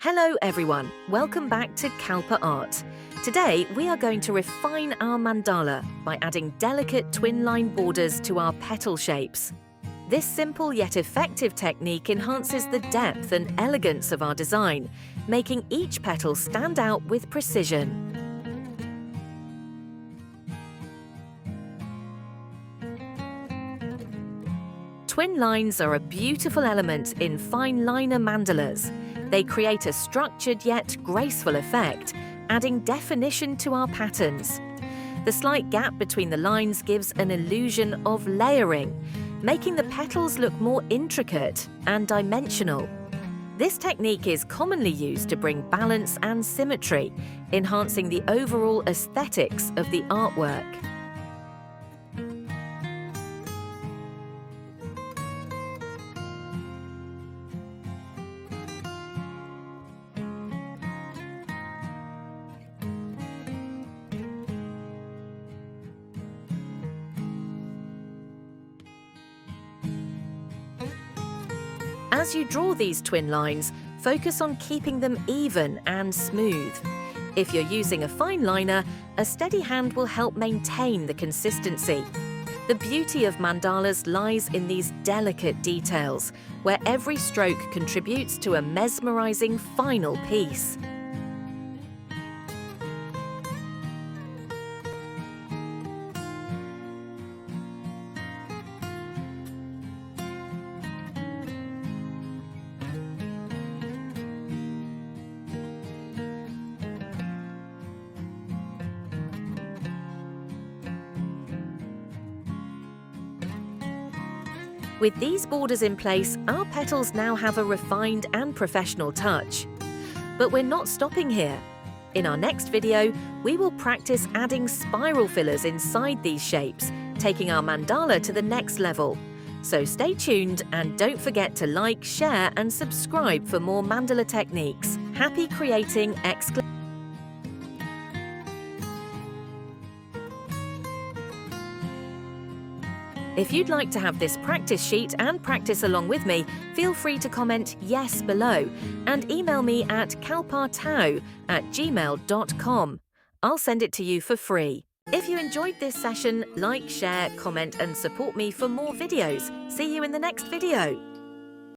Hello everyone, welcome back to Kalpa Art. Today we are going to refine our mandala by adding delicate twin line borders to our petal shapes. This simple yet effective technique enhances the depth and elegance of our design, making each petal stand out with precision. Twin lines are a beautiful element in fine liner mandalas. They create a structured yet graceful effect, adding definition to our patterns. The slight gap between the lines gives an illusion of layering, making the petals look more intricate and dimensional. This technique is commonly used to bring balance and symmetry, enhancing the overall aesthetics of the artwork. As you draw these twin lines, focus on keeping them even and smooth. If you're using a fine liner, a steady hand will help maintain the consistency. The beauty of mandalas lies in these delicate details, where every stroke contributes to a mesmerizing final piece. With these borders in place, our petals now have a refined and professional touch. But we're not stopping here. In our next video, we will practice adding spiral fillers inside these shapes, taking our mandala to the next level. So stay tuned and don't forget to like, share and subscribe for more mandala techniques. Happy creating! If you'd like to have this practice sheet and practice along with me, feel free to comment yes below and email me at kalpaartauh@gmail.com. I'll send it to you for free. If you enjoyed this session, like, share, comment and support me for more videos. See you in the next video.